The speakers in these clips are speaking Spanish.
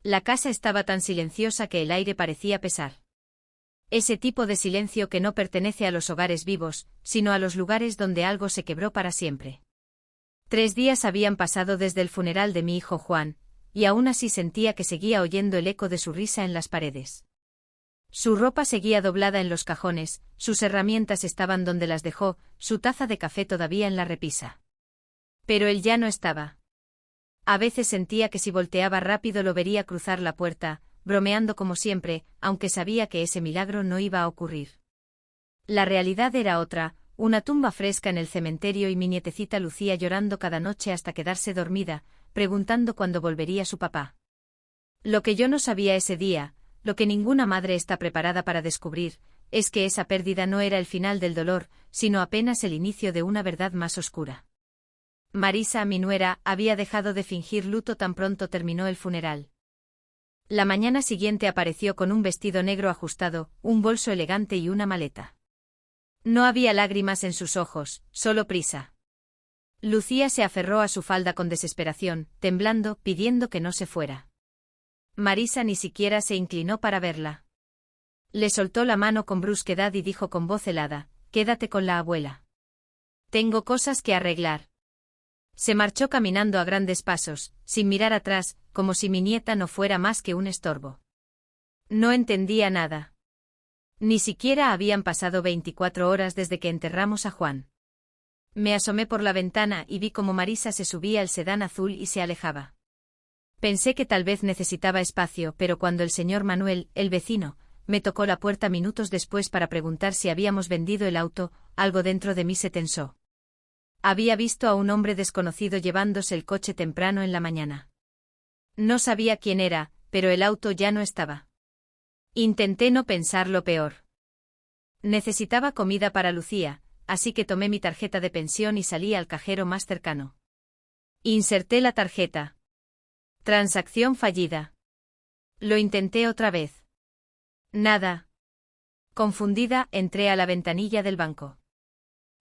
La casa estaba tan silenciosa que el aire parecía pesar. Ese tipo de silencio que no pertenece a los hogares vivos, sino a los lugares donde algo se quebró para siempre. 3 días habían pasado desde el funeral de mi hijo Juan, y aún así sentía que seguía oyendo el eco de su risa en las paredes. Su ropa seguía doblada en los cajones, sus herramientas estaban donde las dejó, su taza de café todavía en la repisa. Pero él ya no estaba. A veces sentía que si volteaba rápido lo vería cruzar la puerta, bromeando como siempre, aunque sabía que ese milagro no iba a ocurrir. La realidad era otra, una tumba fresca en el cementerio y mi nietecita Lucía llorando cada noche hasta quedarse dormida, preguntando cuándo volvería su papá. Lo que yo no sabía ese día, lo que ninguna madre está preparada para descubrir, es que esa pérdida no era el final del dolor, sino apenas el inicio de una verdad más oscura. Marisa, mi nuera, había dejado de fingir luto tan pronto terminó el funeral. La mañana siguiente apareció con un vestido negro ajustado, un bolso elegante y una maleta. No había lágrimas en sus ojos, solo prisa. Lucía se aferró a su falda con desesperación, temblando, pidiendo que no se fuera. Marisa ni siquiera se inclinó para verla. Le soltó la mano con brusquedad y dijo con voz helada: «Quédate con la abuela. Tengo cosas que arreglar». Se marchó caminando a grandes pasos, sin mirar atrás, como si mi nieta no fuera más que un estorbo. No entendía nada. Ni siquiera habían pasado 24 horas desde que enterramos a Juan. Me asomé por la ventana y vi cómo Marisa se subía al sedán azul y se alejaba. Pensé que tal vez necesitaba espacio, pero cuando el señor Manuel, el vecino, me tocó la puerta minutos después para preguntar si habíamos vendido el auto, algo dentro de mí se tensó. Había visto a un hombre desconocido llevándose el coche temprano en la mañana. No sabía quién era, pero el auto ya no estaba. Intenté no pensar lo peor. Necesitaba comida para Lucía, así que tomé mi tarjeta de pensión y salí al cajero más cercano. Inserté la tarjeta. Transacción fallida. Lo intenté otra vez. Nada. Confundida, entré a la ventanilla del banco.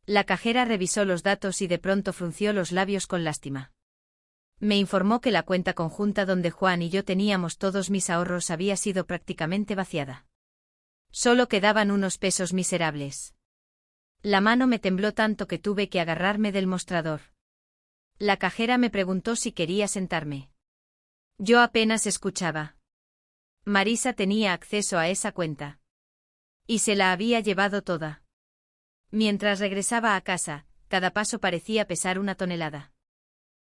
La cajera revisó los datos y de pronto frunció los labios con lástima. Me informó que la cuenta conjunta donde Juan y yo teníamos todos mis ahorros había sido prácticamente vaciada. Solo quedaban unos pesos miserables. La mano me tembló tanto que tuve que agarrarme del mostrador. La cajera me preguntó si quería sentarme. Yo apenas escuchaba. Marisa tenía acceso a esa cuenta. Y se la había llevado toda. Mientras regresaba a casa, cada paso parecía pesar 1 tonelada.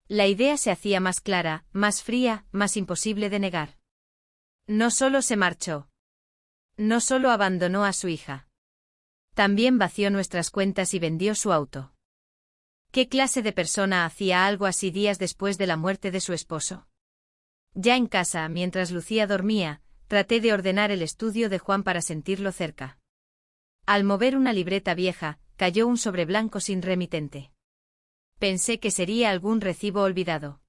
La idea se hacía más clara, más fría, más imposible de negar. No solo se marchó. No solo abandonó a su hija. También vació nuestras cuentas y vendió su auto. ¿Qué clase de persona hacía algo así días después de la muerte de su esposo? Ya en casa, mientras Lucía dormía, traté de ordenar el estudio de Juan para sentirlo cerca. Al mover una libreta vieja, cayó un sobre blanco sin remitente. Pensé que sería algún recibo olvidado.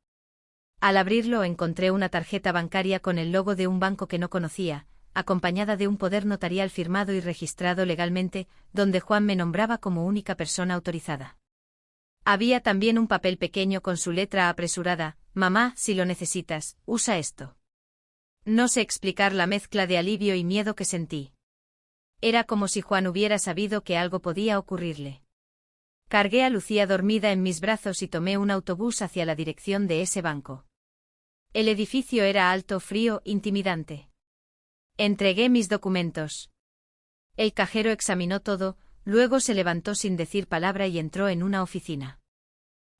Al abrirlo encontré una tarjeta bancaria con el logo de un banco que no conocía, acompañada de un poder notarial firmado y registrado legalmente, donde Juan me nombraba como única persona autorizada. Había también un papel pequeño con su letra apresurada: «Mamá, si lo necesitas, usa esto». No sé explicar la mezcla de alivio y miedo que sentí. Era como si Juan hubiera sabido que algo podía ocurrirle. Cargué a Lucía dormida en mis brazos y tomé un autobús hacia la dirección de ese banco. El edificio era alto, frío, intimidante. Entregué mis documentos. El cajero examinó todo, luego se levantó sin decir palabra y entró en una oficina.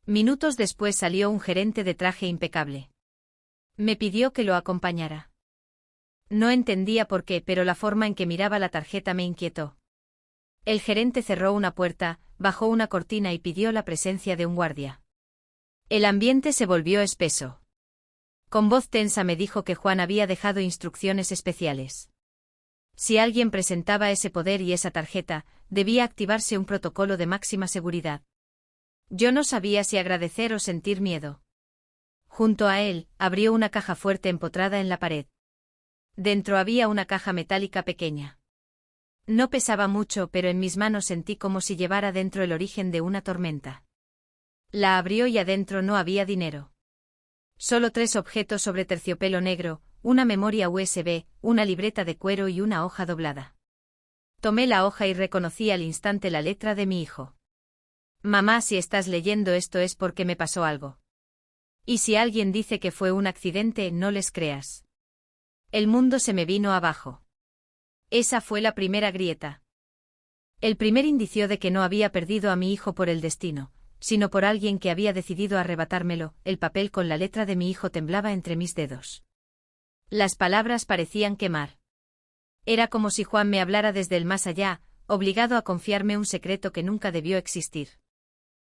Minutos después salió un gerente de traje impecable. Me pidió que lo acompañara. No entendía por qué, pero la forma en que miraba la tarjeta me inquietó. El gerente cerró una puerta, bajó una cortina y pidió la presencia de un guardia. El ambiente se volvió espeso. Con voz tensa me dijo que Juan había dejado instrucciones especiales. Si alguien presentaba ese poder y esa tarjeta, debía activarse un protocolo de máxima seguridad. Yo no sabía si agradecer o sentir miedo. Junto a él, abrió una caja fuerte empotrada en la pared. Dentro había una caja metálica pequeña. No pesaba mucho, pero en mis manos sentí como si llevara dentro el origen de una tormenta. La abrió y adentro no había dinero. Solo 3 objetos sobre terciopelo negro, una memoria USB, una libreta de cuero y una hoja doblada. Tomé la hoja y reconocí al instante la letra de mi hijo. Mamá, si estás leyendo esto es porque me pasó algo. Y si alguien dice que fue un accidente, no les creas. El mundo se me vino abajo. Esa fue la primera grieta. El primer indicio de que no había perdido a mi hijo por el destino, sino por alguien que había decidido arrebatármelo. El papel con la letra de mi hijo temblaba entre mis dedos. Las palabras parecían quemar. Era como si Juan me hablara desde el más allá, obligado a confiarme un secreto que nunca debió existir.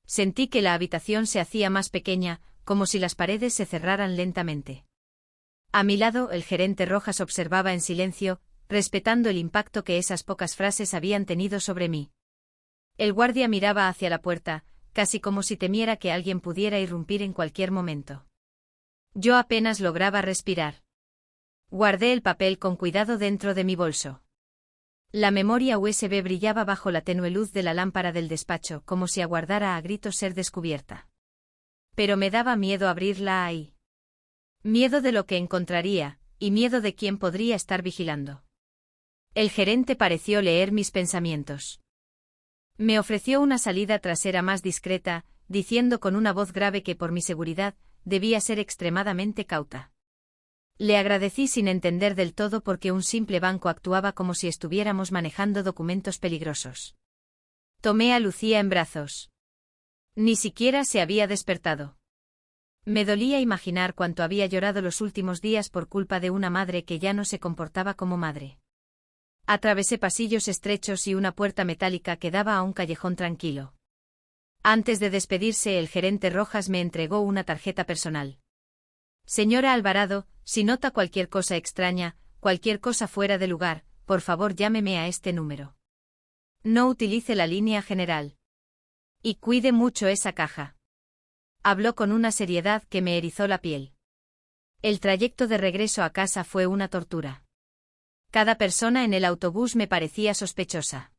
Sentí que la habitación se hacía más pequeña, como si las paredes se cerraran lentamente. A mi lado, el gerente Rojas observaba en silencio, respetando el impacto que esas pocas frases habían tenido sobre mí. El guardia miraba hacia la puerta, casi como si temiera que alguien pudiera irrumpir en cualquier momento. Yo apenas lograba respirar. Guardé el papel con cuidado dentro de mi bolso. La memoria USB brillaba bajo la tenue luz de la lámpara del despacho, como si aguardara a gritos ser descubierta. Pero me daba miedo abrirla ahí. Miedo de lo que encontraría, y miedo de quién podría estar vigilando. El gerente pareció leer mis pensamientos. Me ofreció una salida trasera más discreta, diciendo con una voz grave que por mi seguridad, debía ser extremadamente cauta. Le agradecí sin entender del todo porque un simple banco actuaba como si estuviéramos manejando documentos peligrosos. Tomé a Lucía en brazos. Ni siquiera se había despertado. Me dolía imaginar cuánto había llorado los últimos días por culpa de una madre que ya no se comportaba como madre. Atravesé pasillos estrechos y una puerta metálica que daba a un callejón tranquilo. Antes de despedirse, el gerente Rojas me entregó una tarjeta personal. Señora Alvarado, si nota cualquier cosa extraña, cualquier cosa fuera de lugar, por favor llámeme a este número. No utilice la línea general. Y cuide mucho esa caja. Habló con una seriedad que me erizó la piel. El trayecto de regreso a casa fue una tortura. Cada persona en el autobús me parecía sospechosa.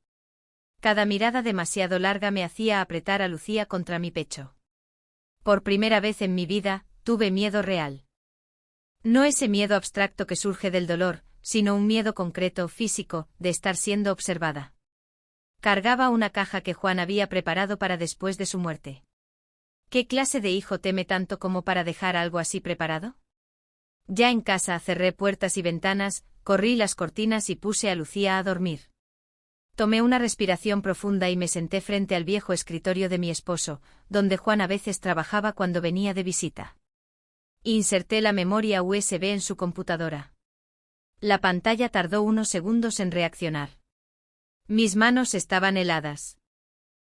Cada mirada demasiado larga me hacía apretar a Lucía contra mi pecho. Por primera vez en mi vida, tuve miedo real. No ese miedo abstracto que surge del dolor, sino un miedo concreto, físico, de estar siendo observada. Cargaba una caja que Juan había preparado para después de su muerte. ¿Qué clase de hijo teme tanto como para dejar algo así preparado? Ya en casa cerré puertas y ventanas, corrí las cortinas y puse a Lucía a dormir. Tomé una respiración profunda y me senté frente al viejo escritorio de mi esposo, donde Juan a veces trabajaba cuando venía de visita. Inserté la memoria USB en su computadora. La pantalla tardó unos segundos en reaccionar. Mis manos estaban heladas.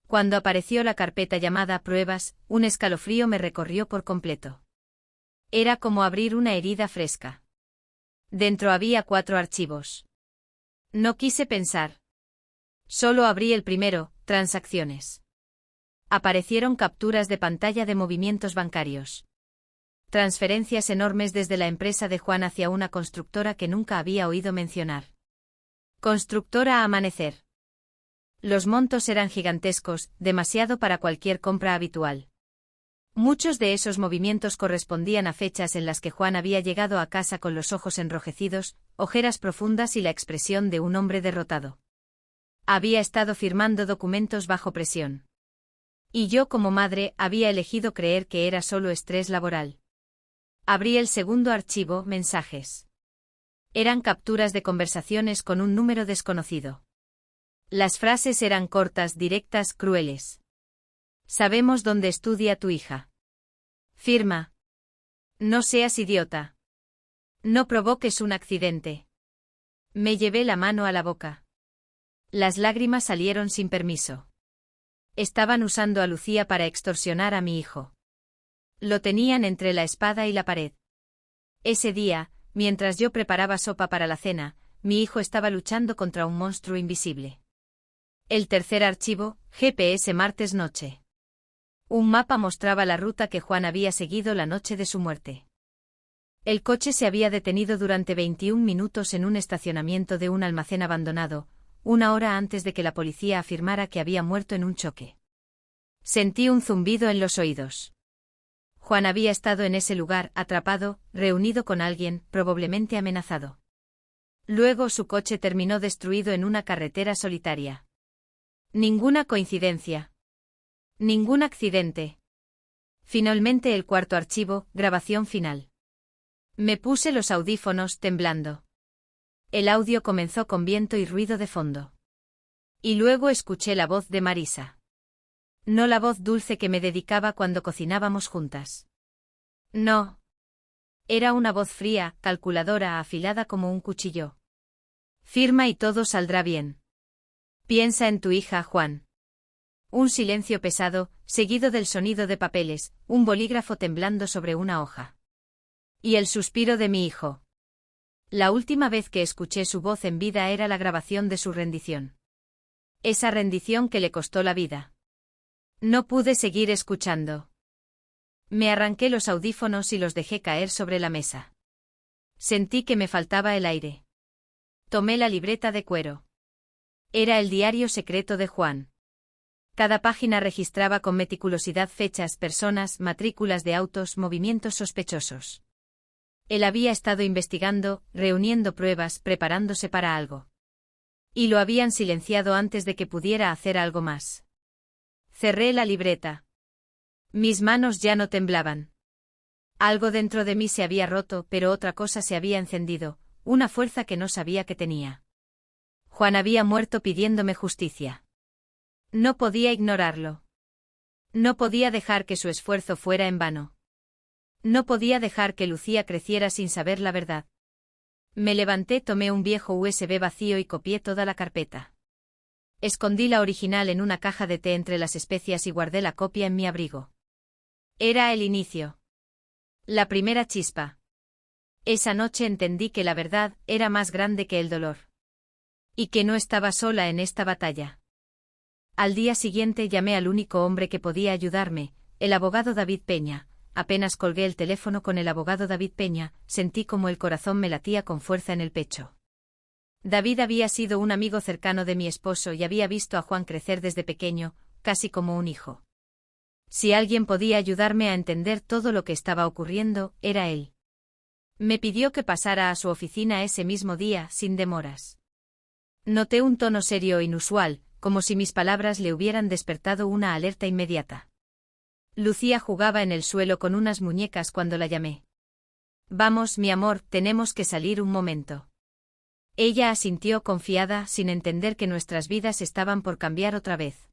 Cuando apareció la carpeta llamada Pruebas, un escalofrío me recorrió por completo. Era como abrir una herida fresca. Dentro había 4 archivos. No quise pensar. Solo abrí el primero, transacciones. Aparecieron capturas de pantalla de movimientos bancarios. Transferencias enormes desde la empresa de Juan hacia una constructora que nunca había oído mencionar. Constructora Amanecer. Los montos eran gigantescos, demasiado para cualquier compra habitual. Muchos de esos movimientos correspondían a fechas en las que Juan había llegado a casa con los ojos enrojecidos, ojeras profundas y la expresión de un hombre derrotado. Había estado firmando documentos bajo presión. Y yo como madre había elegido creer que era solo estrés laboral. Abrí el segundo archivo, mensajes. Eran capturas de conversaciones con un número desconocido. Las frases eran cortas, directas, crueles. Sabemos dónde estudia tu hija. Firma. No seas idiota. No provoques un accidente. Me llevé la mano a la boca. Las lágrimas salieron sin permiso. Estaban usando a Lucía para extorsionar a mi hijo. Lo tenían entre la espada y la pared. Ese día, mientras yo preparaba sopa para la cena, mi hijo estaba luchando contra un monstruo invisible. El tercer archivo, GPS martes noche. Un mapa mostraba la ruta que Juan había seguido la noche de su muerte. El coche se había detenido durante 21 minutos en un estacionamiento de un almacén abandonado, 1 hora antes de que la policía afirmara que había muerto en un choque. Sentí un zumbido en los oídos. Juan había estado en ese lugar, atrapado, reunido con alguien, probablemente amenazado. Luego su coche terminó destruido en una carretera solitaria. Ninguna coincidencia. Ningún accidente. Finalmente el cuarto archivo, grabación final. Me puse los audífonos, temblando. El audio comenzó con viento y ruido de fondo. Y luego escuché la voz de Marisa. No la voz dulce que me dedicaba cuando cocinábamos juntas. No. Era una voz fría, calculadora, afilada como un cuchillo. Firma y todo saldrá bien. Piensa en tu hija, Juan. Un silencio pesado, seguido del sonido de papeles, un bolígrafo temblando sobre una hoja. Y el suspiro de mi hijo. La última vez que escuché su voz en vida era la grabación de su rendición. Esa rendición que le costó la vida. No pude seguir escuchando. Me arranqué los audífonos y los dejé caer sobre la mesa. Sentí que me faltaba el aire. Tomé la libreta de cuero. Era el diario secreto de Juan. Cada página registraba con meticulosidad fechas, personas, matrículas de autos, movimientos sospechosos. Él había estado investigando, reuniendo pruebas, preparándose para algo. Y lo habían silenciado antes de que pudiera hacer algo más. Cerré la libreta. Mis manos ya no temblaban. Algo dentro de mí se había roto, pero otra cosa se había encendido, una fuerza que no sabía que tenía. Juan había muerto pidiéndome justicia. No podía ignorarlo. No podía dejar que su esfuerzo fuera en vano. No podía dejar que Lucía creciera sin saber la verdad. Me levanté, tomé un viejo USB vacío y copié toda la carpeta. Escondí la original en una caja de té entre las especias y guardé la copia en mi abrigo. Era el inicio. La primera chispa. Esa noche entendí que la verdad era más grande que el dolor. Y que no estaba sola en esta batalla. Al día siguiente llamé al único hombre que podía ayudarme, el abogado David Peña. Apenas colgué el teléfono con el abogado David Peña, sentí como el corazón me latía con fuerza en el pecho. David había sido un amigo cercano de mi esposo y había visto a Juan crecer desde pequeño, casi como un hijo. Si alguien podía ayudarme a entender todo lo que estaba ocurriendo, era él. Me pidió que pasara a su oficina ese mismo día, sin demoras. Noté un tono serio e inusual, como si mis palabras le hubieran despertado una alerta inmediata. Lucía jugaba en el suelo con unas muñecas cuando la llamé. Vamos, mi amor, tenemos que salir un momento. Ella asintió confiada, sin entender que nuestras vidas estaban por cambiar otra vez.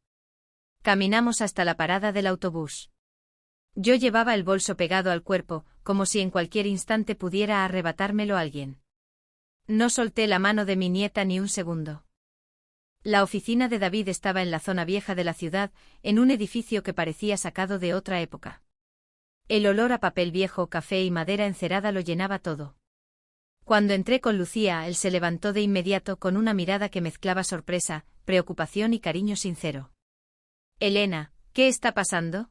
Caminamos hasta la parada del autobús. Yo llevaba el bolso pegado al cuerpo, como si en cualquier instante pudiera arrebatármelo alguien. No solté la mano de mi nieta ni un segundo. La oficina de David estaba en la zona vieja de la ciudad, en un edificio que parecía sacado de otra época. El olor a papel viejo, café y madera encerada lo llenaba todo. Cuando entré con Lucía, él se levantó de inmediato con una mirada que mezclaba sorpresa, preocupación y cariño sincero. Elena, ¿qué está pasando?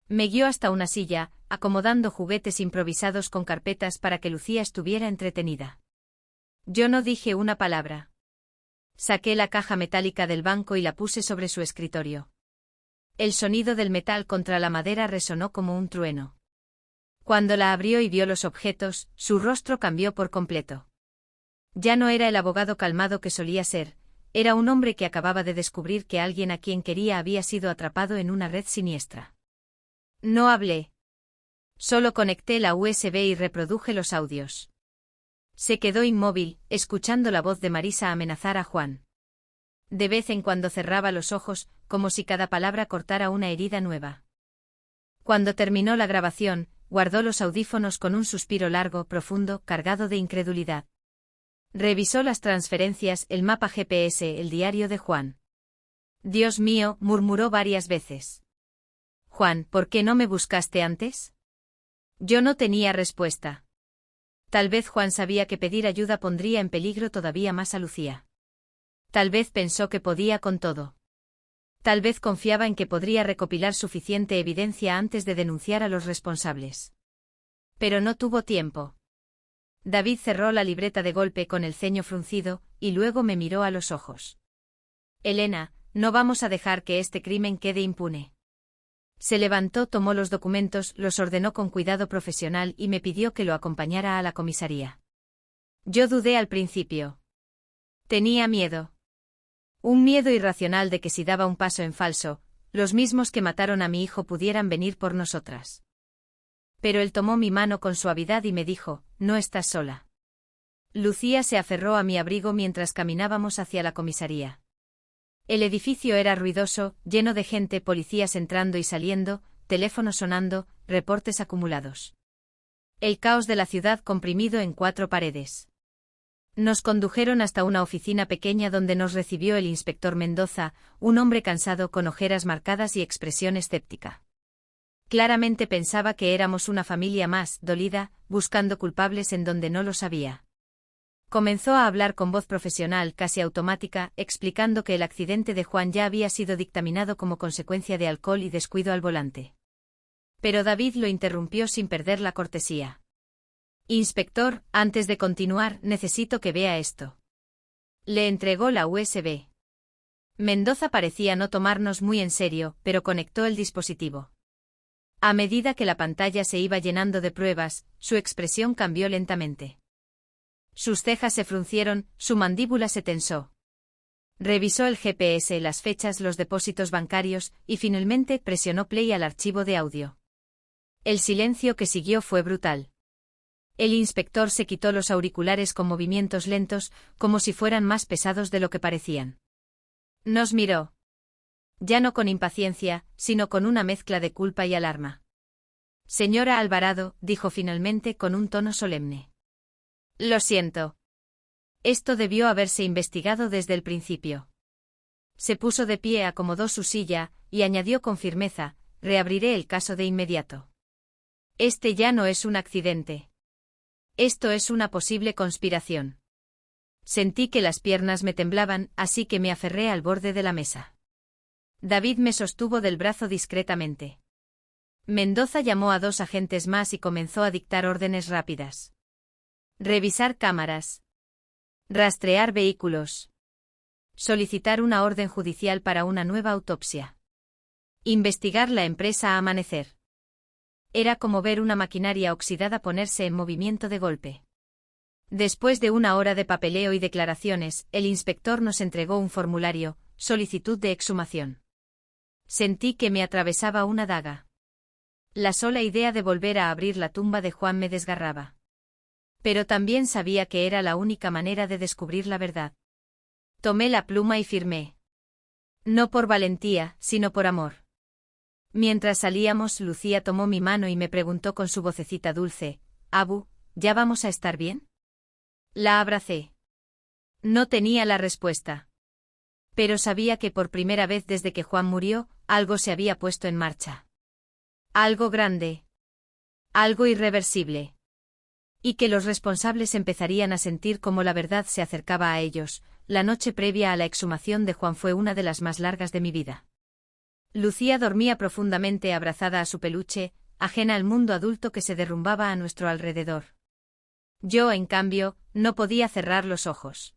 Me guió hasta una silla, acomodando juguetes improvisados con carpetas para que Lucía estuviera entretenida. Yo no dije una palabra. Saqué la caja metálica del banco y la puse sobre su escritorio. El sonido del metal contra la madera resonó como un trueno. Cuando la abrió y vio los objetos, su rostro cambió por completo. Ya no era el abogado calmado que solía ser, era un hombre que acababa de descubrir que alguien a quien quería había sido atrapado en una red siniestra. No hablé. Solo conecté la USB y reproduje los audios. Se quedó inmóvil, escuchando la voz de Marisa amenazar a Juan. De vez en cuando cerraba los ojos, como si cada palabra cortara una herida nueva. Cuando terminó la grabación, guardó los audífonos con un suspiro largo, profundo, cargado de incredulidad. Revisó las transferencias, el mapa GPS, el diario de Juan. Dios mío, murmuró varias veces. Juan, ¿por qué no me buscaste antes? Yo no tenía respuesta. Tal vez Juan sabía que pedir ayuda pondría en peligro todavía más a Lucía. Tal vez pensó que podía con todo. Tal vez confiaba en que podría recopilar suficiente evidencia antes de denunciar a los responsables. Pero no tuvo tiempo. David cerró la libreta de golpe con el ceño fruncido, y luego me miró a los ojos. Elena, no vamos a dejar que este crimen quede impune. Se levantó, tomó los documentos, los ordenó con cuidado profesional y me pidió que lo acompañara a la comisaría. Yo dudé al principio. Tenía miedo. Un miedo irracional de que si daba un paso en falso, los mismos que mataron a mi hijo pudieran venir por nosotras. Pero él tomó mi mano con suavidad y me dijo, no estás sola. Lucía se aferró a mi abrigo mientras caminábamos hacia la comisaría. El edificio era ruidoso, lleno de gente, policías entrando y saliendo, teléfonos sonando, reportes acumulados. El caos de la ciudad comprimido en 4 paredes. Nos condujeron hasta una oficina pequeña donde nos recibió el inspector Mendoza, un hombre cansado con ojeras marcadas y expresión escéptica. Claramente pensaba que éramos una familia más, dolida, buscando culpables en donde no los había. Comenzó a hablar con voz profesional, casi automática, explicando que el accidente de Juan ya había sido dictaminado como consecuencia de alcohol y descuido al volante. Pero David lo interrumpió sin perder la cortesía. Inspector, antes de continuar, necesito que vea esto. Le entregó la USB. Mendoza parecía no tomarnos muy en serio, pero conectó el dispositivo. A medida que la pantalla se iba llenando de pruebas, su expresión cambió lentamente. Sus cejas se fruncieron, su mandíbula se tensó. Revisó el GPS, las fechas, los depósitos bancarios, y finalmente presionó play al archivo de audio. El silencio que siguió fue brutal. El inspector se quitó los auriculares con movimientos lentos, como si fueran más pesados de lo que parecían. Nos miró. Ya no con impaciencia, sino con una mezcla de culpa y alarma. Señora Alvarado, dijo finalmente con un tono solemne. Lo siento. Esto debió haberse investigado desde el principio. Se puso de pie, acomodó su silla, y añadió con firmeza, reabriré el caso de inmediato. Este ya no es un accidente. Esto es una posible conspiración. Sentí que las piernas me temblaban, así que me aferré al borde de la mesa. David me sostuvo del brazo discretamente. Mendoza llamó a 2 agentes más y comenzó a dictar órdenes rápidas. Revisar cámaras. Rastrear vehículos. Solicitar una orden judicial para una nueva autopsia. Investigar la empresa Amanecer. Era como ver una maquinaria oxidada ponerse en movimiento de golpe. Después de 1 hora de papeleo y declaraciones, el inspector nos entregó un formulario, solicitud de exhumación. Sentí que me atravesaba una daga. La sola idea de volver a abrir la tumba de Juan me desgarraba. Pero también sabía que era la única manera de descubrir la verdad. Tomé la pluma y firmé. No por valentía, sino por amor. Mientras salíamos, Lucía tomó mi mano y me preguntó con su vocecita dulce, Abu, ¿ya vamos a estar bien? La abracé. No tenía la respuesta. Pero sabía que por primera vez desde que Juan murió, algo se había puesto en marcha. Algo grande. Algo irreversible. Y que los responsables empezarían a sentir cómo la verdad se acercaba a ellos. La noche previa a la exhumación de Juan fue una de las más largas de mi vida. Lucía dormía profundamente abrazada a su peluche, ajena al mundo adulto que se derrumbaba a nuestro alrededor. Yo, en cambio, no podía cerrar los ojos.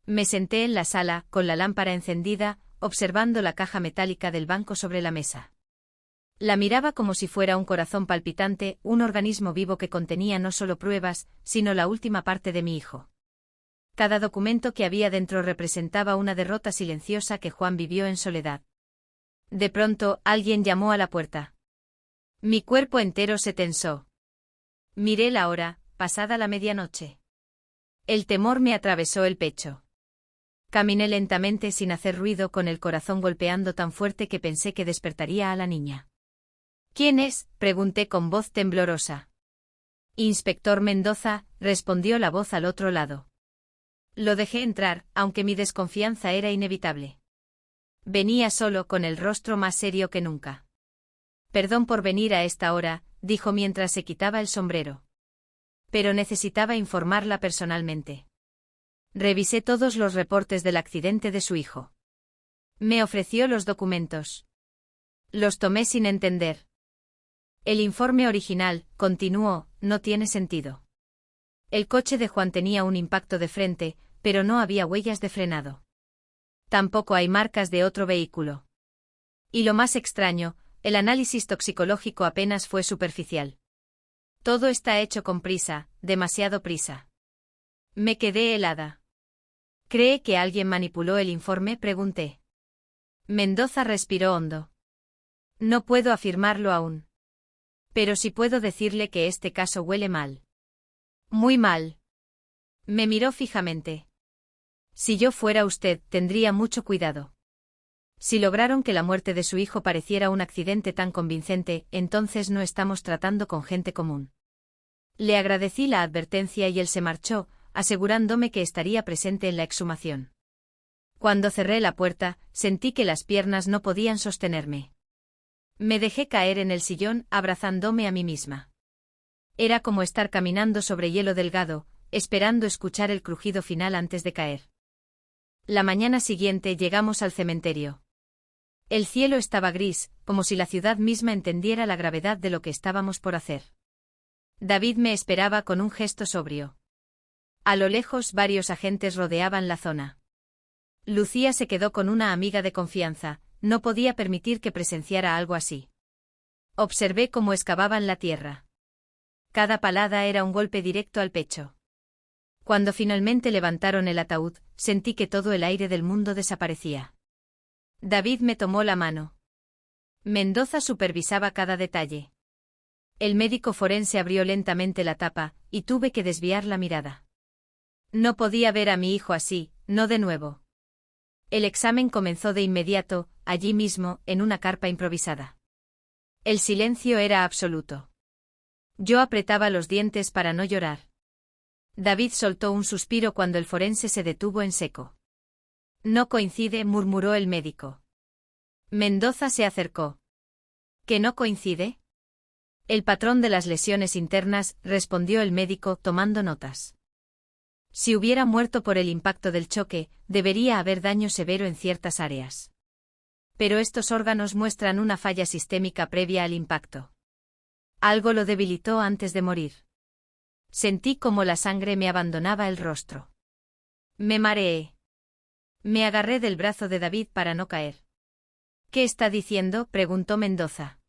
Me senté en la sala, con la lámpara encendida, observando la caja metálica del banco sobre la mesa. La miraba como si fuera un corazón palpitante, un organismo vivo que contenía no solo pruebas, sino la última parte de mi hijo. Cada documento que había dentro representaba una derrota silenciosa que Juan vivió en soledad. De pronto, alguien llamó a la puerta. Mi cuerpo entero se tensó. Miré la hora, pasada la medianoche. El temor me atravesó el pecho. Caminé lentamente sin hacer ruido, con el corazón golpeando tan fuerte que pensé que despertaría a la niña. ¿Quién es?, pregunté con voz temblorosa. Inspector Mendoza, respondió la voz al otro lado. Lo dejé entrar, aunque mi desconfianza era inevitable. Venía solo, con el rostro más serio que nunca. Perdón por venir a esta hora, dijo mientras se quitaba el sombrero. Pero necesitaba informarla personalmente. Revisé todos los reportes del accidente de su hijo. Me ofreció los documentos. Los tomé sin entender. El informe original, continuó, no tiene sentido. El coche de Juan tenía un impacto de frente, pero no había huellas de frenado. Tampoco hay marcas de otro vehículo. Y lo más extraño, el análisis toxicológico apenas fue superficial. Todo está hecho con prisa, demasiado prisa. Me quedé helada. ¿Cree que alguien manipuló el informe?, pregunté. Mendoza respiró hondo. No puedo afirmarlo aún. Pero sí puedo decirle que este caso huele mal. Muy mal. Me miró fijamente. Si yo fuera usted, tendría mucho cuidado. Si lograron que la muerte de su hijo pareciera un accidente tan convincente, entonces no estamos tratando con gente común. Le agradecí la advertencia y él se marchó, asegurándome que estaría presente en la exhumación. Cuando cerré la puerta, sentí que las piernas no podían sostenerme. Me dejé caer en el sillón, abrazándome a mí misma. Era como estar caminando sobre hielo delgado, esperando escuchar el crujido final antes de caer. La mañana siguiente llegamos al cementerio. El cielo estaba gris, como si la ciudad misma entendiera la gravedad de lo que estábamos por hacer. David me esperaba con un gesto sobrio. A lo lejos varios agentes rodeaban la zona. Lucía se quedó con una amiga de confianza, no podía permitir que presenciara algo así. Observé cómo excavaban la tierra. Cada palada era un golpe directo al pecho. Cuando finalmente levantaron el ataúd, sentí que todo el aire del mundo desaparecía. David me tomó la mano. Mendoza supervisaba cada detalle. El médico forense abrió lentamente la tapa, y tuve que desviar la mirada. No podía ver a mi hijo así, no de nuevo. El examen comenzó de inmediato, allí mismo, en una carpa improvisada. El silencio era absoluto. Yo apretaba los dientes para no llorar. David soltó un suspiro cuando el forense se detuvo en seco. No coincide, murmuró el médico. Mendoza se acercó. ¿Que no coincide? El patrón de las lesiones internas, respondió el médico, tomando notas. Si hubiera muerto por el impacto del choque, debería haber daño severo en ciertas áreas. Pero estos órganos muestran una falla sistémica previa al impacto. Algo lo debilitó antes de morir. Sentí como la sangre me abandonaba el rostro. Me mareé. Me agarré del brazo de David para no caer. ¿Qué está diciendo?, preguntó Mendoza.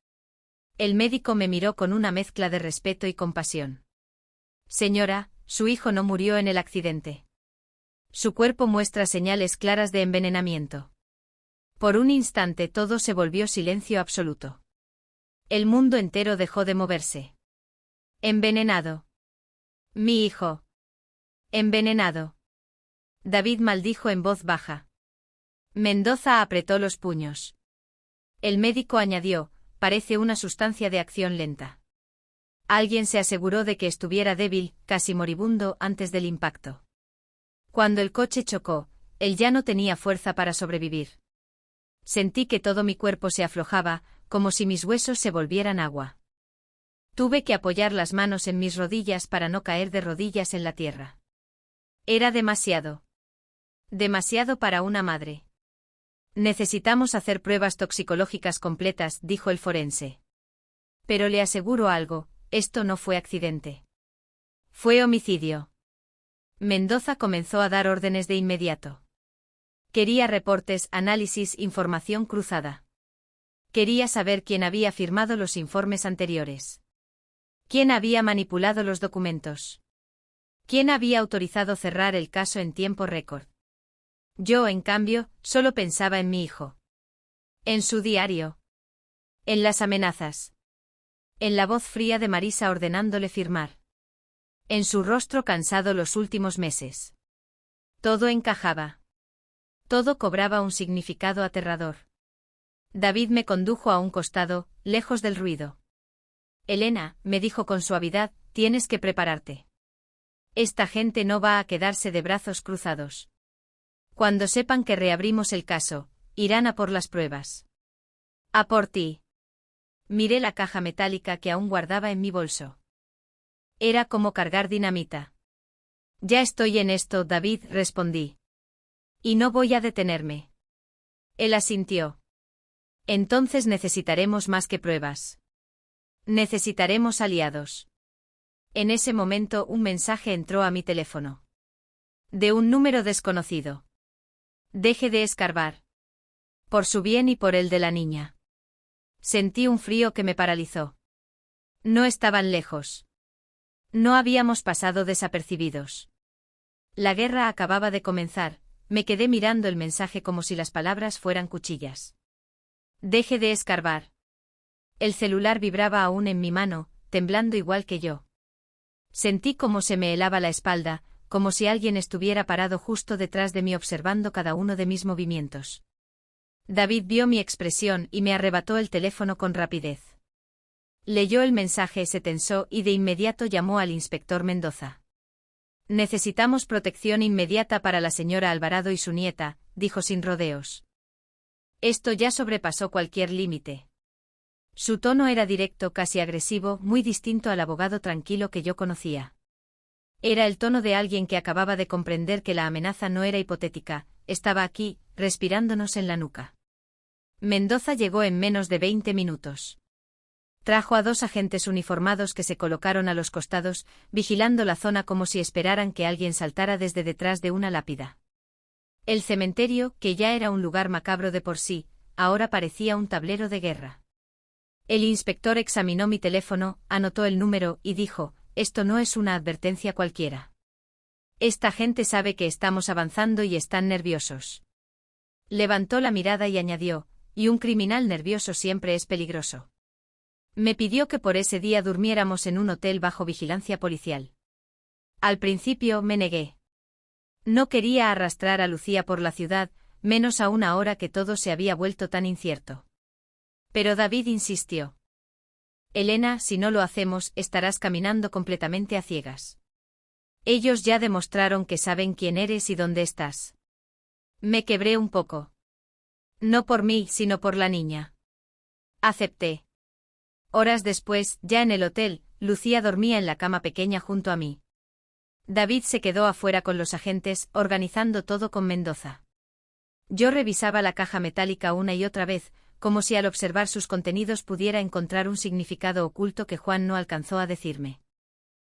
El médico me miró con una mezcla de respeto y compasión. Señora, su hijo no murió en el accidente. Su cuerpo muestra señales claras de envenenamiento. Por un instante todo se volvió silencio absoluto. El mundo entero dejó de moverse. Envenenado. Mi hijo. Envenenado. David maldijo en voz baja. Mendoza apretó los puños. El médico añadió, parece una sustancia de acción lenta. Alguien se aseguró de que estuviera débil, casi moribundo, antes del impacto. Cuando el coche chocó, él ya no tenía fuerza para sobrevivir. Sentí que todo mi cuerpo se aflojaba, como si mis huesos se volvieran agua. Tuve que apoyar las manos en mis rodillas para no caer de rodillas en la tierra. Era demasiado. Demasiado para una madre. Necesitamos hacer pruebas toxicológicas completas, dijo el forense. Pero le aseguro algo, esto no fue accidente. Fue homicidio. Mendoza comenzó a dar órdenes de inmediato. Quería reportes, análisis, información cruzada. Quería saber quién había firmado los informes anteriores. ¿Quién había manipulado los documentos? ¿Quién había autorizado cerrar el caso en tiempo récord? Yo, en cambio, solo pensaba en mi hijo. En su diario. En las amenazas. En la voz fría de Marisa ordenándole firmar. En su rostro cansado los últimos meses. Todo encajaba. Todo cobraba un significado aterrador. David me condujo a un costado, lejos del ruido. Elena, me dijo con suavidad, tienes que prepararte. Esta gente no va a quedarse de brazos cruzados. Cuando sepan que reabrimos el caso, irán a por las pruebas. A por ti. Miré la caja metálica que aún guardaba en mi bolso. Era como cargar dinamita. Ya estoy en esto, David, respondí. Y no voy a detenerme. Él asintió. Entonces necesitaremos más que pruebas. Necesitaremos aliados. En ese momento un mensaje entró a mi teléfono. De un número desconocido. Deje de escarbar. Por su bien y por el de la niña. Sentí un frío que me paralizó. No estaban lejos. No habíamos pasado desapercibidos. La guerra acababa de comenzar, me quedé mirando el mensaje como si las palabras fueran cuchillas. Deje de escarbar. El celular vibraba aún en mi mano, temblando igual que yo. Sentí como se me helaba la espalda, como si alguien estuviera parado justo detrás de mí observando cada uno de mis movimientos. David vio mi expresión y me arrebató el teléfono con rapidez. Leyó el mensaje, se tensó y de inmediato llamó al inspector Mendoza. Necesitamos protección inmediata para la señora Alvarado y su nieta, dijo sin rodeos. Esto ya sobrepasó cualquier límite. Su tono era directo, casi agresivo, muy distinto al abogado tranquilo que yo conocía. Era el tono de alguien que acababa de comprender que la amenaza no era hipotética, estaba aquí, respirándonos en la nuca. Mendoza llegó en menos de 20 minutos. Trajo a 2 agentes uniformados que se colocaron a los costados, vigilando la zona como si esperaran que alguien saltara desde detrás de una lápida. El cementerio, que ya era un lugar macabro de por sí, ahora parecía un tablero de guerra. El inspector examinó mi teléfono, anotó el número y dijo: «Esto no es una advertencia cualquiera. Esta gente sabe que estamos avanzando y están nerviosos». Levantó la mirada y añadió: «Y un criminal nervioso siempre es peligroso». Me pidió que por ese día durmiéramos en un hotel bajo vigilancia policial. Al principio me negué. No quería arrastrar a Lucía por la ciudad, menos aún ahora que todo se había vuelto tan incierto. Pero David insistió. «Elena, si no lo hacemos, estarás caminando completamente a ciegas. Ellos ya demostraron que saben quién eres y dónde estás». Me quebré un poco. No por mí, sino por la niña. Acepté. Horas después, ya en el hotel, Lucía dormía en la cama pequeña junto a mí. David se quedó afuera con los agentes, organizando todo con Mendoza. Yo revisaba la caja metálica una y otra vez, como si al observar sus contenidos pudiera encontrar un significado oculto que Juan no alcanzó a decirme.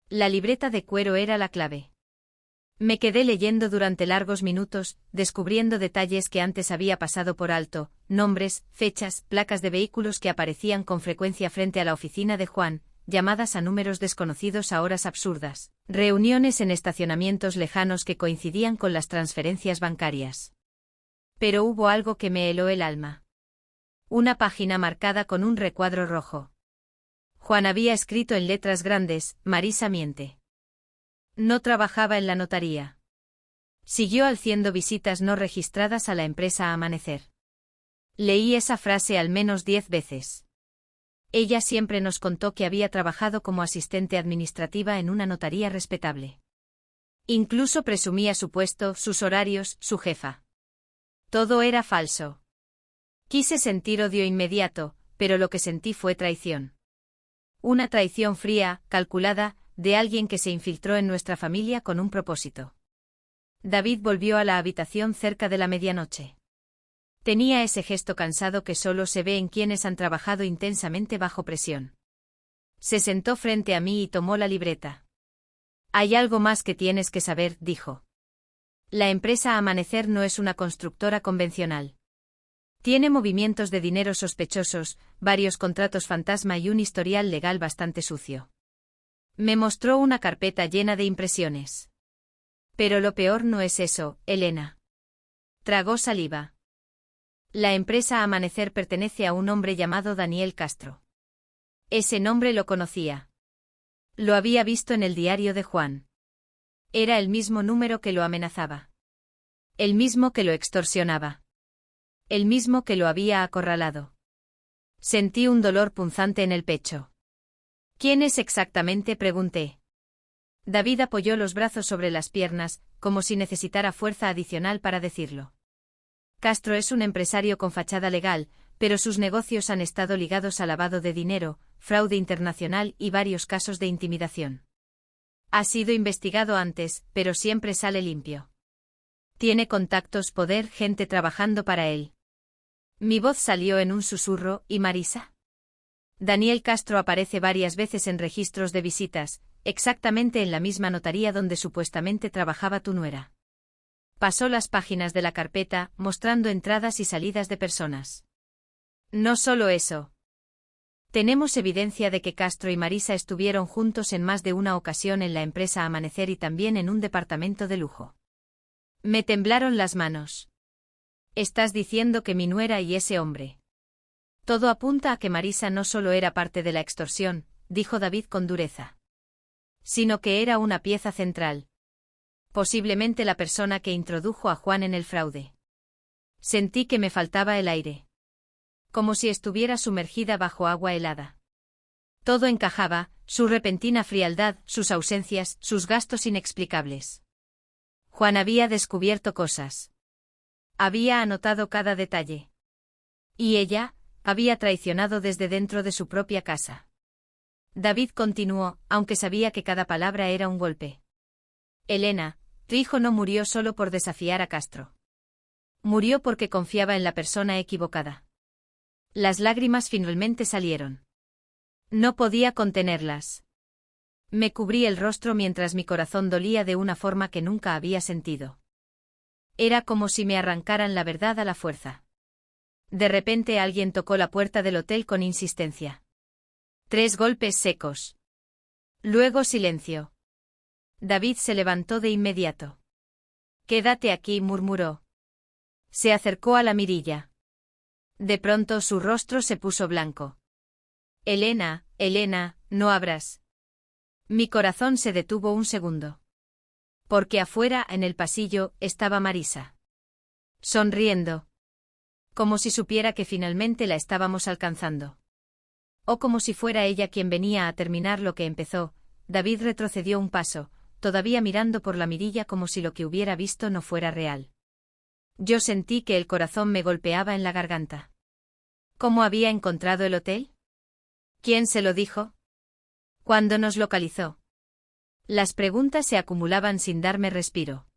La libreta de cuero era la clave. Me quedé leyendo durante largos minutos, descubriendo detalles que antes había pasado por alto, nombres, fechas, placas de vehículos que aparecían con frecuencia frente a la oficina de Juan, llamadas a números desconocidos a horas absurdas, reuniones en estacionamientos lejanos que coincidían con las transferencias bancarias. Pero hubo algo que me heló el alma. Una página marcada con un recuadro rojo. Juan había escrito en letras grandes: «Marisa miente». No trabajaba en la notaría. Siguió haciendo visitas no registradas a la empresa Amanecer. Leí esa frase al menos 10 veces. Ella siempre nos contó que había trabajado como asistente administrativa en una notaría respetable. Incluso presumía su puesto, sus horarios, su jefa. Todo era falso. Quise sentir odio inmediato, pero lo que sentí fue traición. Una traición fría, calculada, de alguien que se infiltró en nuestra familia con un propósito. David volvió a la habitación cerca de la medianoche. Tenía ese gesto cansado que solo se ve en quienes han trabajado intensamente bajo presión. Se sentó frente a mí y tomó la libreta. «Hay algo más que tienes que saber», dijo. «La empresa Amanecer no es una constructora convencional. Tiene movimientos de dinero sospechosos, varios contratos fantasma y un historial legal bastante sucio». Me mostró una carpeta llena de impresiones. «Pero lo peor no es eso, Elena». Tragó saliva. «La empresa Amanecer pertenece a un hombre llamado Daniel Castro». Ese nombre lo conocía. Lo había visto en el diario de Juan. Era el mismo número que lo amenazaba. El mismo que lo extorsionaba. El mismo que lo había acorralado. Sentí un dolor punzante en el pecho. «¿Quién es exactamente?», pregunté. David apoyó los brazos sobre las piernas, como si necesitara fuerza adicional para decirlo. «Castro es un empresario con fachada legal, pero sus negocios han estado ligados a lavado de dinero, fraude internacional y varios casos de intimidación. Ha sido investigado antes, pero siempre sale limpio. Tiene contactos, poder, gente trabajando para él». Mi voz salió en un susurro. «¿Y Marisa?». «Daniel Castro aparece varias veces en registros de visitas, exactamente en la misma notaría donde supuestamente trabajaba tu nuera». Pasó las páginas de la carpeta, mostrando entradas y salidas de personas. «No solo eso. Tenemos evidencia de que Castro y Marisa estuvieron juntos en más de una ocasión en la empresa Amanecer y también en un departamento de lujo. Me temblaron las manos. Estás diciendo que mi nuera y ese hombre. Todo apunta a que Marisa no solo era parte de la extorsión, dijo David con dureza, sino que era una pieza central. Posiblemente la persona que introdujo a Juan en el fraude. Sentí que me faltaba el aire. Como si estuviera sumergida bajo agua helada. Todo encajaba, su repentina frialdad, sus ausencias, sus gastos inexplicables. Juan había descubierto cosas. Había anotado cada detalle. Y ella, había traicionado desde dentro de su propia casa. David continuó, aunque sabía que cada palabra era un golpe. Elena, tu hijo no murió solo por desafiar a Castro. Murió porque confiaba en la persona equivocada. Las lágrimas finalmente salieron. No podía contenerlas. Me cubrí el rostro mientras mi corazón dolía de una forma que nunca había sentido. Era como si me arrancaran la verdad a la fuerza. De repente alguien tocó la puerta del hotel con insistencia. 3 golpes secos. Luego silencio. David se levantó de inmediato. Quédate aquí, murmuró. Se acercó a la mirilla. De pronto su rostro se puso blanco. Elena, Elena, no abras. Mi corazón se detuvo un segundo. Porque afuera, en el pasillo, estaba Marisa. Sonriendo. Como si supiera que finalmente la estábamos alcanzando. O como si fuera ella quien venía a terminar lo que empezó. David retrocedió un paso, todavía mirando por la mirilla como si lo que hubiera visto no fuera real. Yo sentí que el corazón me golpeaba en la garganta. ¿Cómo había encontrado el hotel? ¿Quién se lo dijo? ¿Cuándo nos localizó? Las preguntas se acumulaban sin darme respiro.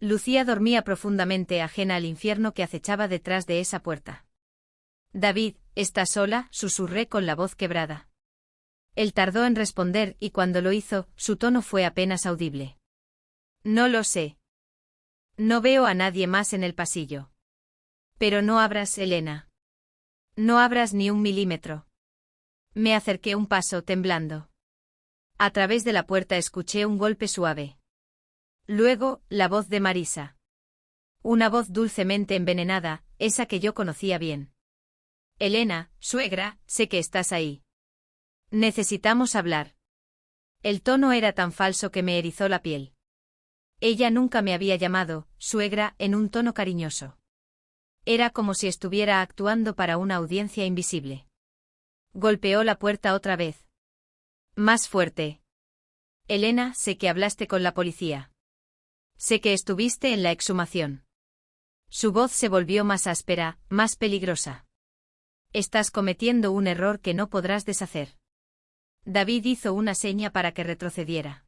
Lucía dormía profundamente ajena al infierno que acechaba detrás de esa puerta. David, ¿estás sola?, susurré con la voz quebrada. Él tardó en responder y cuando lo hizo, su tono fue apenas audible. No lo sé. No veo a nadie más en el pasillo. Pero no abras, Elena. No abras ni un milímetro. Me acerqué un paso temblando. A través de la puerta escuché un golpe suave. Luego, la voz de Marisa. Una voz dulcemente envenenada, esa que yo conocía bien. Elena, suegra, sé que estás ahí. Necesitamos hablar. El tono era tan falso que me erizó la piel. Ella nunca me había llamado, suegra, en un tono cariñoso. Era como si estuviera actuando para una audiencia invisible. Golpeó la puerta otra vez. Más fuerte. Elena, sé que hablaste con la policía. Sé que estuviste en la exhumación. Su voz se volvió más áspera, más peligrosa. Estás cometiendo un error que no podrás deshacer. David hizo una seña para que retrocediera.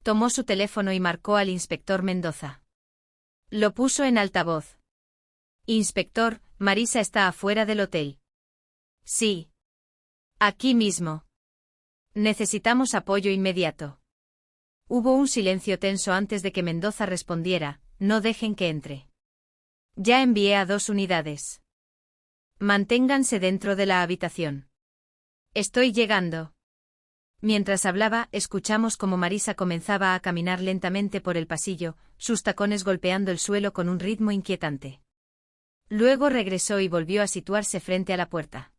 Tomó su teléfono y marcó al inspector Mendoza. Lo puso en altavoz. Inspector, Marisa está afuera del hotel. Sí. Aquí mismo. Necesitamos apoyo inmediato. Hubo un silencio tenso antes de que Mendoza respondiera, no dejen que entre. Ya envié a 2 unidades. Manténganse dentro de la habitación. Estoy llegando. Mientras hablaba, escuchamos cómo Marisa comenzaba a caminar lentamente por el pasillo, sus tacones golpeando el suelo con un ritmo inquietante. Luego regresó y volvió a situarse frente a la puerta.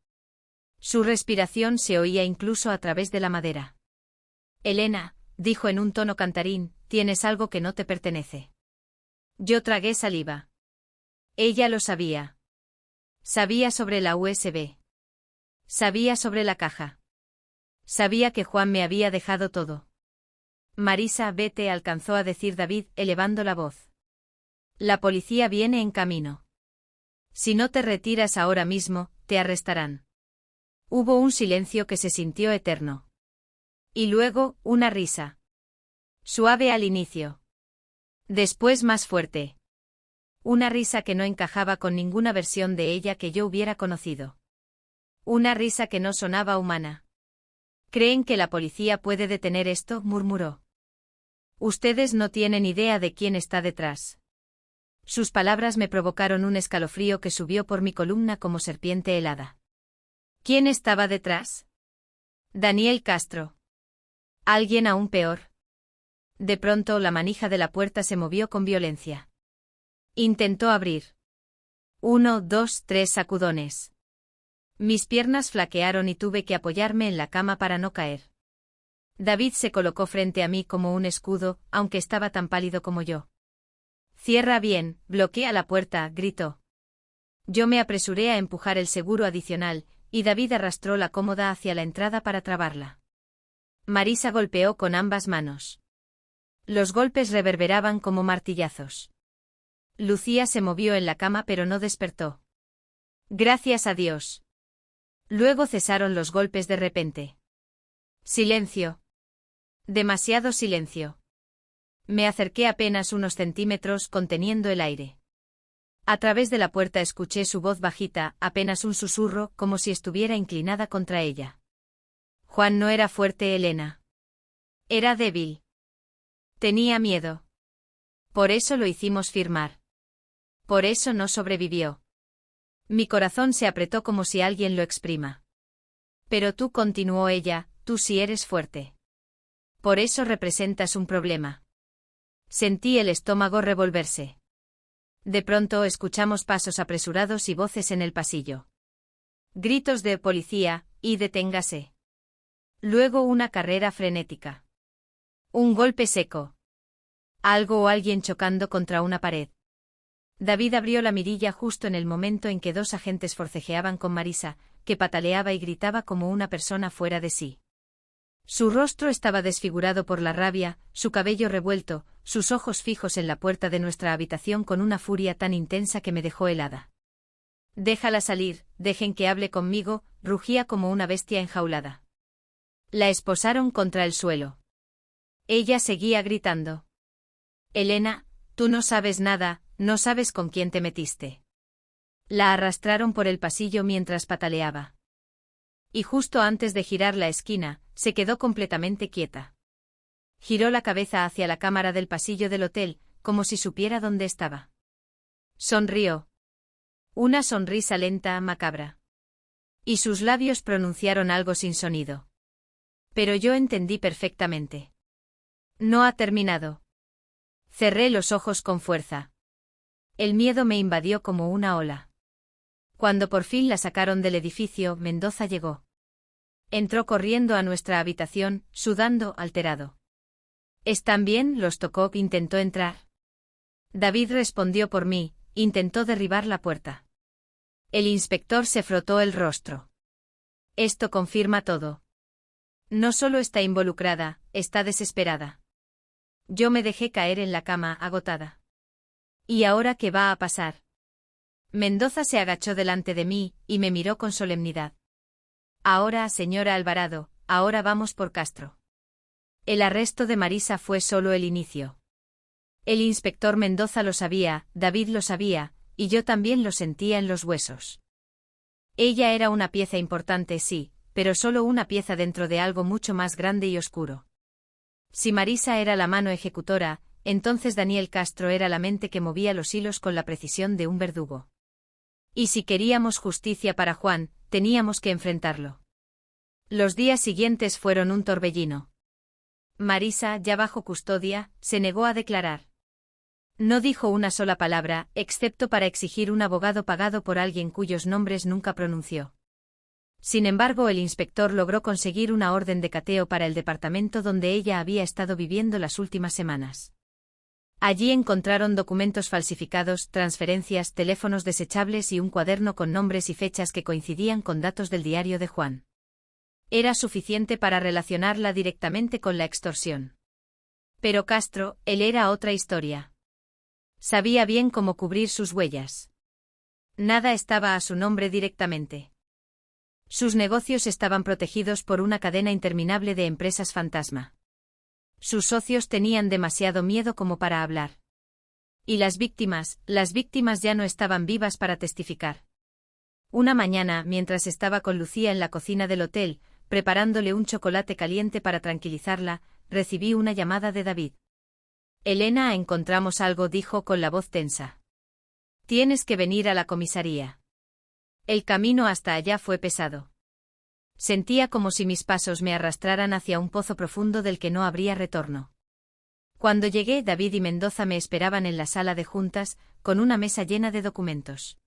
Su respiración se oía incluso a través de la madera. Elena, dijo en un tono cantarín, tienes algo que no te pertenece. Yo tragué saliva. Ella lo sabía. Sabía sobre la USB. Sabía sobre la caja. Sabía que Juan me había dejado todo. Marisa, vete, alcanzó a decir David, elevando la voz. La policía viene en camino. Si no te retiras ahora mismo, te arrestarán. Hubo un silencio que se sintió eterno. Y luego, una risa. Suave al inicio. Después más fuerte. Una risa que no encajaba con ninguna versión de ella que yo hubiera conocido. Una risa que no sonaba humana. ¿Creen que la policía puede detener esto?, murmuró. Ustedes no tienen idea de quién está detrás. Sus palabras me provocaron un escalofrío que subió por mi columna como serpiente helada. ¿Quién estaba detrás? Daniel Castro. Alguien aún peor. De pronto la manija de la puerta se movió con violencia. Intentó abrir. 1, 2, 3 sacudones. Mis piernas flaquearon y tuve que apoyarme en la cama para no caer. David se colocó frente a mí como un escudo, aunque estaba tan pálido como yo. Cierra bien, bloquea la puerta, gritó. Yo me apresuré a empujar el seguro adicional, y David arrastró la cómoda hacia la entrada para trabarla. Marisa golpeó con ambas manos. Los golpes reverberaban como martillazos. Lucía se movió en la cama pero no despertó. Gracias a Dios. Luego cesaron los golpes de repente. Silencio. Demasiado silencio. Me acerqué apenas unos centímetros conteniendo el aire. A través de la puerta escuché su voz bajita, apenas un susurro, como si estuviera inclinada contra ella. Juan no era fuerte, Elena. Era débil. Tenía miedo. Por eso lo hicimos firmar. Por eso no sobrevivió. Mi corazón se apretó como si alguien lo exprima. Pero tú, continuó ella, tú sí eres fuerte. Por eso representas un problema. Sentí el estómago revolverse. De pronto escuchamos pasos apresurados y voces en el pasillo. Gritos de policía, y deténgase. Luego una carrera frenética. Un golpe seco. Algo o alguien chocando contra una pared. David abrió la mirilla justo en el momento en que dos agentes forcejeaban con Marisa, que pataleaba y gritaba como una persona fuera de sí. Su rostro estaba desfigurado por la rabia, su cabello revuelto, sus ojos fijos en la puerta de nuestra habitación con una furia tan intensa que me dejó helada. Déjala salir, dejen que hable conmigo, rugía como una bestia enjaulada. La esposaron contra el suelo. Ella seguía gritando. Elena, tú no sabes nada, no sabes con quién te metiste. La arrastraron por el pasillo mientras pataleaba. Y justo antes de girar la esquina, se quedó completamente quieta. Giró la cabeza hacia la cámara del pasillo del hotel, como si supiera dónde estaba. Sonrió. Una sonrisa lenta, macabra. Y sus labios pronunciaron algo sin sonido. Pero yo entendí perfectamente. No ha terminado. Cerré los ojos con fuerza. El miedo me invadió como una ola. Cuando por fin la sacaron del edificio, Mendoza llegó. Entró corriendo a nuestra habitación, sudando, alterado. ¿Están bien? Los tocó, intentó entrar. David respondió por mí, intentó derribar la puerta. El inspector se frotó el rostro. Esto confirma todo. No solo está involucrada, está desesperada. Yo me dejé caer en la cama, agotada. ¿Y ahora qué va a pasar? Mendoza se agachó delante de mí, y me miró con solemnidad. Ahora, señora Alvarado, ahora vamos por Castro. El arresto de Marisa fue solo el inicio. El inspector Mendoza lo sabía, David lo sabía, y yo también lo sentía en los huesos. Ella era una pieza importante, sí, pero solo una pieza dentro de algo mucho más grande y oscuro. Si Marisa era la mano ejecutora, entonces Daniel Castro era la mente que movía los hilos con la precisión de un verdugo. Y si queríamos justicia para Juan, teníamos que enfrentarlo. Los días siguientes fueron un torbellino. Marisa, ya bajo custodia, se negó a declarar. No dijo una sola palabra, excepto para exigir un abogado pagado por alguien cuyos nombres nunca pronunció. Sin embargo, el inspector logró conseguir una orden de cateo para el departamento donde ella había estado viviendo las últimas semanas. Allí encontraron documentos falsificados, transferencias, teléfonos desechables y un cuaderno con nombres y fechas que coincidían con datos del diario de Juan. Era suficiente para relacionarla directamente con la extorsión. Pero Castro, él era otra historia. Sabía bien cómo cubrir sus huellas. Nada estaba a su nombre directamente. Sus negocios estaban protegidos por una cadena interminable de empresas fantasma. Sus socios tenían demasiado miedo como para hablar. Y las víctimas ya no estaban vivas para testificar. Una mañana, mientras estaba con Lucía en la cocina del hotel, preparándole un chocolate caliente para tranquilizarla, recibí una llamada de David. Elena, encontramos algo, dijo con la voz tensa. Tienes que venir a la comisaría. El camino hasta allá fue pesado. Sentía como si mis pasos me arrastraran hacia un pozo profundo del que no habría retorno. Cuando llegué, David y Mendoza me esperaban en la sala de juntas, con una mesa llena de documentos.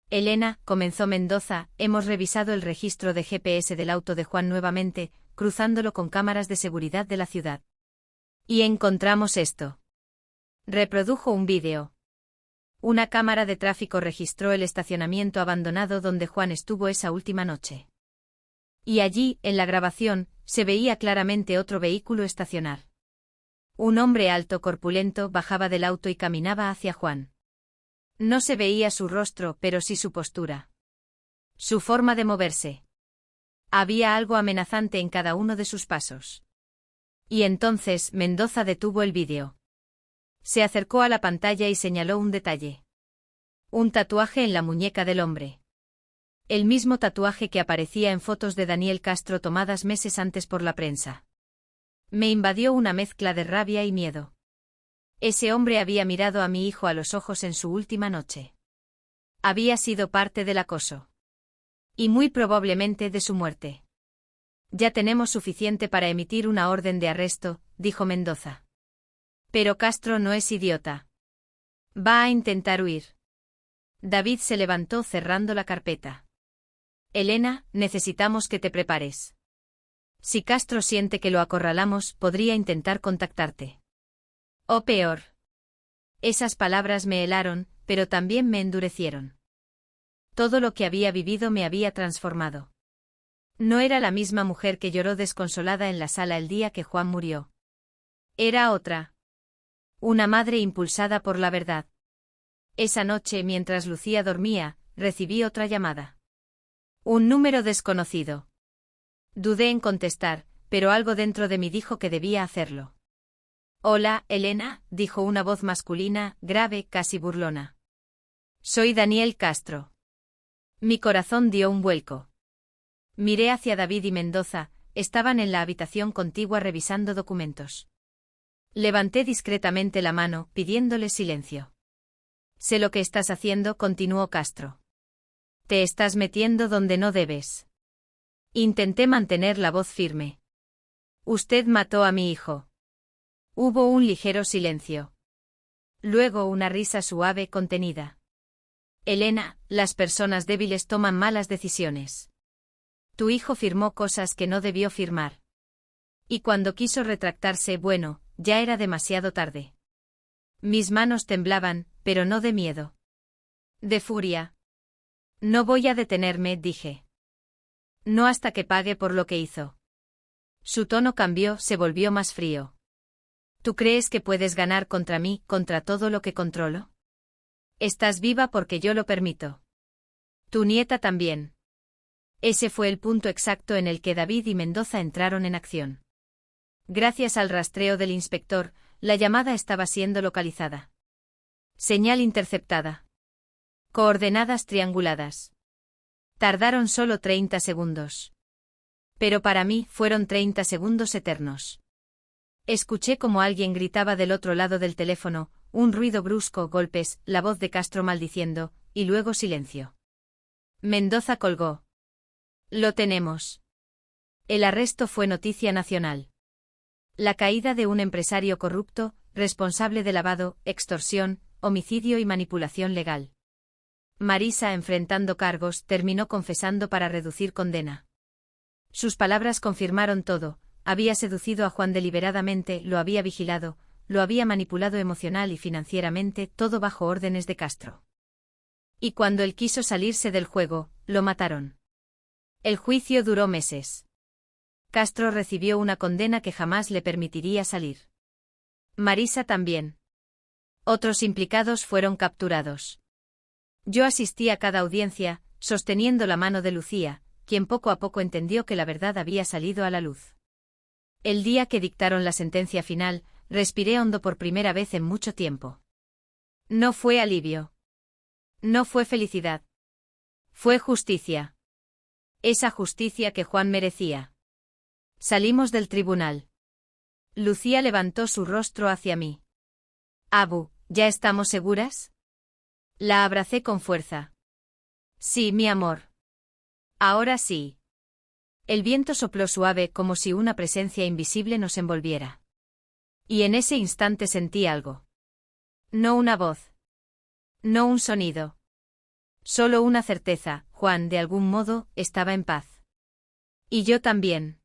Elena, comenzó Mendoza, hemos revisado el registro de GPS del auto de Juan nuevamente, cruzándolo con cámaras de seguridad de la ciudad. Y encontramos esto. Reprodujo un vídeo. Una cámara de tráfico registró el estacionamiento abandonado donde Juan estuvo esa última noche. Y allí, en la grabación, se veía claramente otro vehículo estacionar. Un hombre alto corpulento bajaba del auto y caminaba hacia Juan. No se veía su rostro, pero sí su postura. Su forma de moverse. Había algo amenazante en cada uno de sus pasos. Y entonces Mendoza detuvo el vídeo. Se acercó a la pantalla y señaló un detalle. Un tatuaje en la muñeca del hombre. El mismo tatuaje que aparecía en fotos de Daniel Castro tomadas meses antes por la prensa. Me invadió una mezcla de rabia y miedo. Ese hombre había mirado a mi hijo a los ojos en su última noche. Había sido parte del acoso. Y muy probablemente de su muerte. Ya tenemos suficiente para emitir una orden de arresto, dijo Mendoza. Pero Castro no es idiota. Va a intentar huir. David se levantó cerrando la carpeta. Elena, necesitamos que te prepares. Si Castro siente que lo acorralamos, podría intentar contactarte. O peor. Esas palabras me helaron, pero también me endurecieron. Todo lo que había vivido me había transformado. No era la misma mujer que lloró desconsolada en la sala el día que Juan murió. Era otra. Una madre impulsada por la verdad. Esa noche, mientras Lucía dormía, recibí otra llamada. Un número desconocido. Dudé en contestar, pero algo dentro de mí dijo que debía hacerlo. Hola, Elena, dijo una voz masculina, grave, casi burlona. Soy Daniel Castro. Mi corazón dio un vuelco. Miré hacia David y Mendoza, estaban en la habitación contigua revisando documentos. Levanté discretamente la mano, pidiéndole silencio. Sé lo que estás haciendo, continuó Castro. Te estás metiendo donde no debes. Intenté mantener la voz firme. Usted mató a mi hijo. Hubo un ligero silencio. Luego una risa suave, contenida. Elena, las personas débiles toman malas decisiones. Tu hijo firmó cosas que no debió firmar. Y cuando quiso retractarse, bueno, ya era demasiado tarde. Mis manos temblaban, pero no de miedo. De furia. No voy a detenerme, dije. No hasta que pague por lo que hizo. Su tono cambió, se volvió más frío. ¿Tú crees que puedes ganar contra mí, contra todo lo que controlo? Estás viva porque yo lo permito. Tu nieta también. Ese fue el punto exacto en el que David y Mendoza entraron en acción. Gracias al rastreo del inspector, la llamada estaba siendo localizada. Señal interceptada. Coordenadas trianguladas. Tardaron solo 30 segundos. Pero para mí fueron 30 segundos eternos. Escuché como alguien gritaba del otro lado del teléfono, un ruido brusco, golpes, la voz de Castro maldiciendo, y luego silencio. Mendoza colgó. Lo tenemos. El arresto fue noticia nacional. La caída de un empresario corrupto, responsable de lavado, extorsión, homicidio y manipulación legal. Marisa, enfrentando cargos, terminó confesando para reducir condena. Sus palabras confirmaron todo. Había seducido a Juan deliberadamente, lo había vigilado, lo había manipulado emocional y financieramente, todo bajo órdenes de Castro. Y cuando él quiso salirse del juego, lo mataron. El juicio duró meses. Castro recibió una condena que jamás le permitiría salir. Marisa también. Otros implicados fueron capturados. Yo asistí a cada audiencia, sosteniendo la mano de Lucía, quien poco a poco entendió que la verdad había salido a la luz. El día que dictaron la sentencia final, respiré hondo por primera vez en mucho tiempo. No fue alivio. No fue felicidad. Fue justicia. Esa justicia que Juan merecía. Salimos del tribunal. Lucía levantó su rostro hacia mí. Abu, ¿ya estamos seguras? La abracé con fuerza. Sí, mi amor. Ahora sí. El viento sopló suave como si una presencia invisible nos envolviera. Y en ese instante sentí algo. No una voz. No un sonido. Solo una certeza: Juan, de algún modo, estaba en paz. Y yo también.